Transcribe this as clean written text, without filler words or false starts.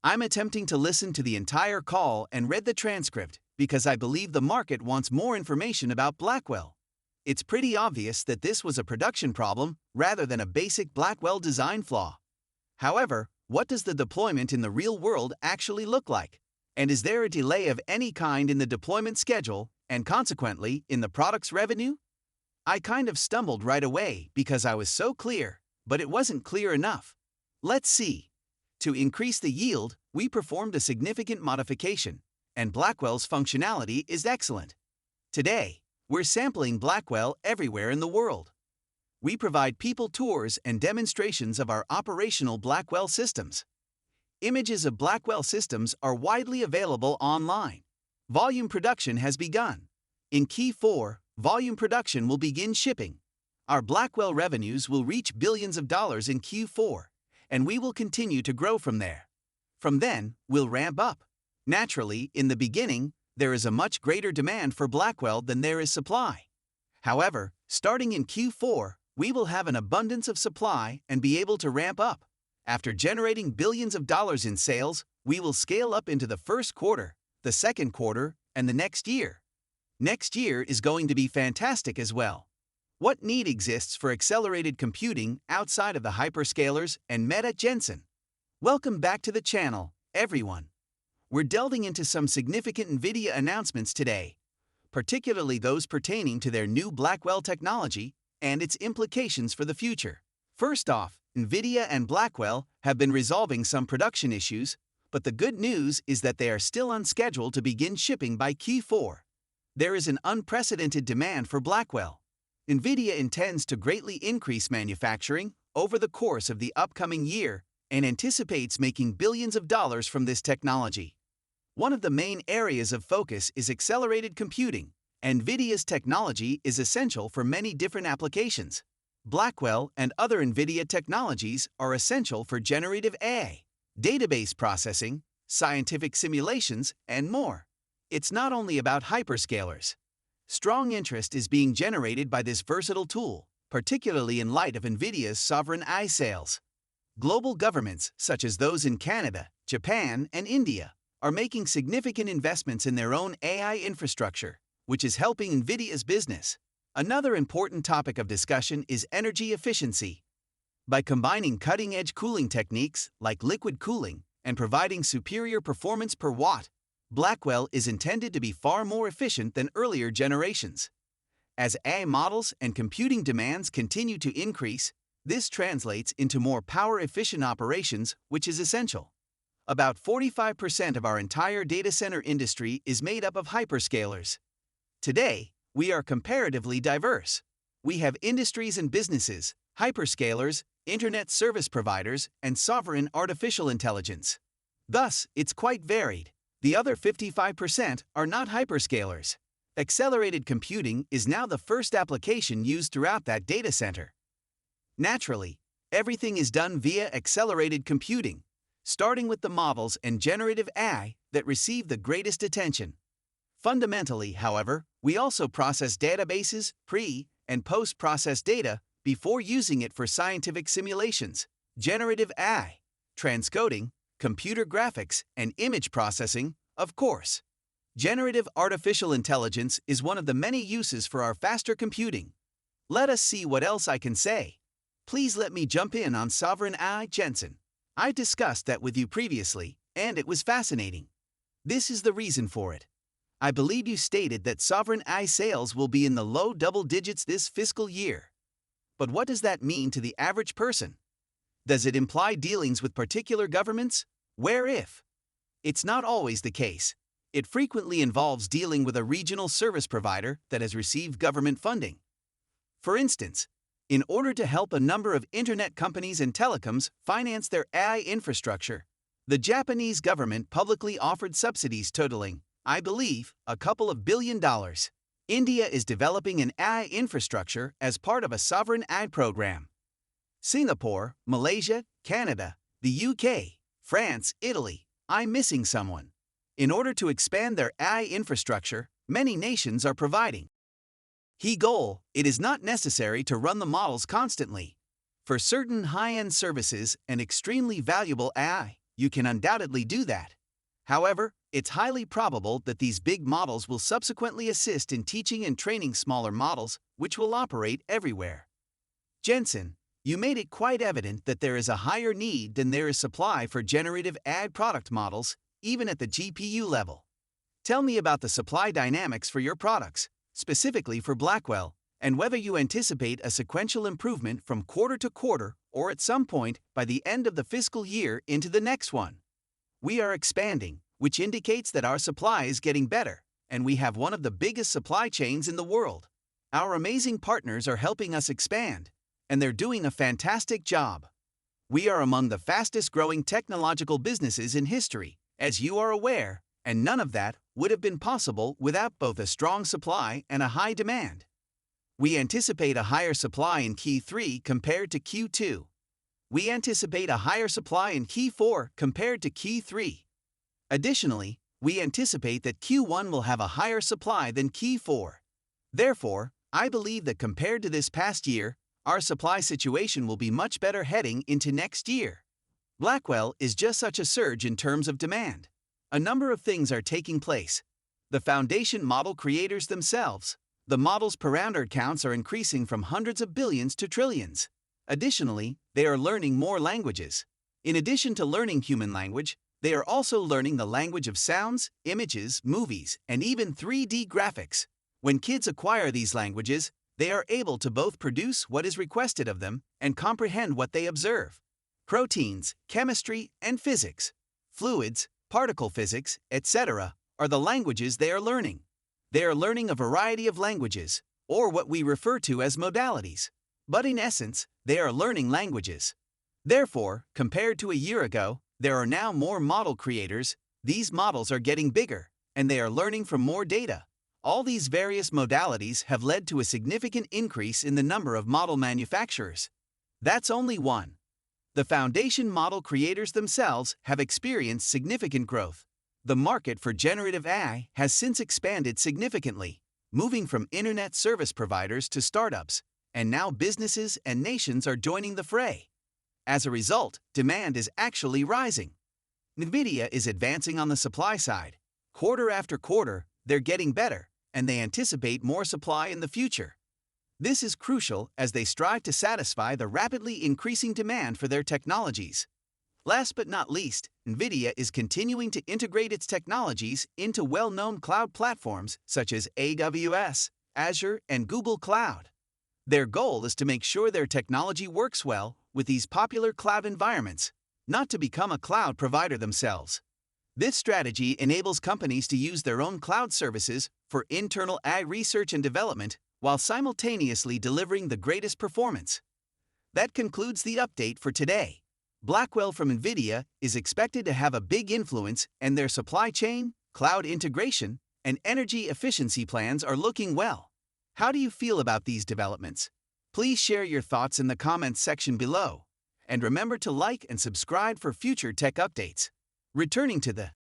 I'm attempting to listen to the entire call and read the transcript because I believe the market wants more information about Blackwell. It's pretty obvious that this was a production problem rather than a basic Blackwell design flaw. However, what does the deployment in the real world actually look like? And is there a delay of any kind in the deployment schedule and consequently in the product's revenue? I kind of stumbled right away because I was so clear, but it wasn't clear enough. Let's see. To increase the yield, we performed a significant modification, and Blackwell's functionality is excellent. Today, we're sampling Blackwell everywhere in the world. We provide people tours and demonstrations of our operational Blackwell systems. Images of Blackwell systems are widely available online. Volume production has begun. In Q4, volume production will begin shipping. Our Blackwell revenues will reach billions of dollars in Q4, and we will continue to grow from there. From then, we'll ramp up. Naturally, in the beginning, there is a much greater demand for Blackwell than there is supply. However, starting in Q4, we will have an abundance of supply and be able to ramp up. After generating billions of dollars in sales, we will scale up into the first quarter, the second quarter, and the next year. Next year is going to be fantastic as well. What need exists for accelerated computing outside of the hyperscalers and Meta Jensen? Welcome back to the channel, everyone. We're delving into some significant Nvidia announcements today, particularly those pertaining to their new Blackwell technology and its implications for the future. First off, Nvidia and Blackwell have been resolving some production issues, but the good news is that they are still on schedule to begin shipping by Q4. There is an unprecedented demand for Blackwell. Nvidia intends to greatly increase manufacturing over the course of the upcoming year and anticipates making billions of dollars from this technology. One of the main areas of focus is accelerated computing. Nvidia's technology is essential for many different applications. Blackwell and other Nvidia technologies are essential for generative AI, database processing, scientific simulations, and more. It's not only about hyperscalers. Strong interest is being generated by this versatile tool, particularly in light of Nvidia's sovereign AI sales. Global governments, such as those in Canada, Japan, and India, are making significant investments in their own AI infrastructure, which is helping Nvidia's business. Another important topic of discussion is energy efficiency. By combining cutting-edge cooling techniques like liquid cooling and providing superior performance per watt, Blackwell is intended to be far more efficient than earlier generations. As AI models and computing demands continue to increase, this translates into more power-efficient operations, which is essential. About 45% of our entire data center industry is made up of hyperscalers. Today, we are comparatively diverse. We have industries and businesses, hyperscalers, internet service providers, and sovereign artificial intelligence. Thus, it's quite varied. The other 55% are not hyperscalers. Accelerated computing is now the first application used throughout that data center. Naturally, everything is done via accelerated computing, starting with the models and generative AI that receive the greatest attention. Fundamentally, however, we also process databases, pre- and post-process data before using it for scientific simulations, generative AI, transcoding, computer graphics, and image processing, of course. Generative artificial intelligence is one of the many uses for our faster computing. Let us see what else I can say. Please let me jump in on Sovereign AI Jensen. I discussed that with you previously, and it was fascinating. This is the reason for it. I believe you stated that Sovereign AI sales will be in the low double digits this fiscal year. But what does that mean to the average person? Does it imply dealings with particular governments? Where if? It's not always the case. It frequently involves dealing with a regional service provider that has received government funding. For instance, in order to help a number of internet companies and telecoms finance their AI infrastructure, the Japanese government publicly offered subsidies totaling, I believe, a couple of $1 billion. India is developing an AI infrastructure as part of a sovereign AI program. Singapore, Malaysia, Canada, the UK, France, Italy. I'm missing someone. In order to expand their AI infrastructure, many nations are providing. Key goal: it is not necessary to run the models constantly. For certain high-end services and extremely valuable AI, you can undoubtedly do that. However, it's highly probable that these big models will subsequently assist in teaching and training smaller models, which will operate everywhere. Jensen, you made it quite evident that there is a higher need than there is supply for generative AI product models, even at the GPU level. Tell me about the supply dynamics for your products, specifically for Blackwell, and whether you anticipate a sequential improvement from quarter to quarter or at some point by the end of the fiscal year into the next one. We are expanding, which indicates that our supply is getting better, and we have one of the biggest supply chains in the world. Our amazing partners are helping us expand, and they're doing a fantastic job. We are among the fastest growing technological businesses in history, as you are aware, and none of that would have been possible without both a strong supply and a high demand. We anticipate a higher supply in Q3 compared to Q2. We anticipate a higher supply in Q4 compared to Q3. Additionally, we anticipate that Q1 will have a higher supply than Q4. Therefore, I believe that compared to this past year, our supply situation will be much better heading into next year. Blackwell is just such a surge in terms of demand. A number of things are taking place. The foundation model creators themselves. The model's parameter counts are increasing from hundreds of billions to trillions. Additionally, they are learning more languages. In addition to learning human language, they are also learning the language of sounds, images, movies, and even 3D graphics. When kids acquire these languages, they are able to both produce what is requested of them and comprehend what they observe. Proteins, chemistry, and physics, fluids, particle physics, etc., are the languages they are learning. They are learning a variety of languages, or what we refer to as modalities. But in essence, they are learning languages. Therefore, compared to a year ago, there are now more model creators. These models are getting bigger, and they are learning from more data. All these various modalities have led to a significant increase in the number of model manufacturers. That's only one. The foundation model creators themselves have experienced significant growth. The market for generative AI has since expanded significantly, moving from internet service providers to startups, and now businesses and nations are joining the fray. As a result, demand is actually rising. Nvidia is advancing on the supply side. Quarter after quarter, they're getting better, and they anticipate more supply in the future. This is crucial as they strive to satisfy the rapidly increasing demand for their technologies. Last but not least, Nvidia is continuing to integrate its technologies into well-known cloud platforms such as AWS, Azure, and Google Cloud. Their goal is to make sure their technology works well with these popular cloud environments, not to become a cloud provider themselves. This strategy enables companies to use their own cloud services for internal AI research and development while simultaneously delivering the greatest performance. That concludes the update for today. Blackwell from Nvidia is expected to have a big influence, and their supply chain, cloud integration, and energy efficiency plans are looking well. How do you feel about these developments? Please share your thoughts in the comments section below. And remember to like and subscribe for future tech updates. Returning to the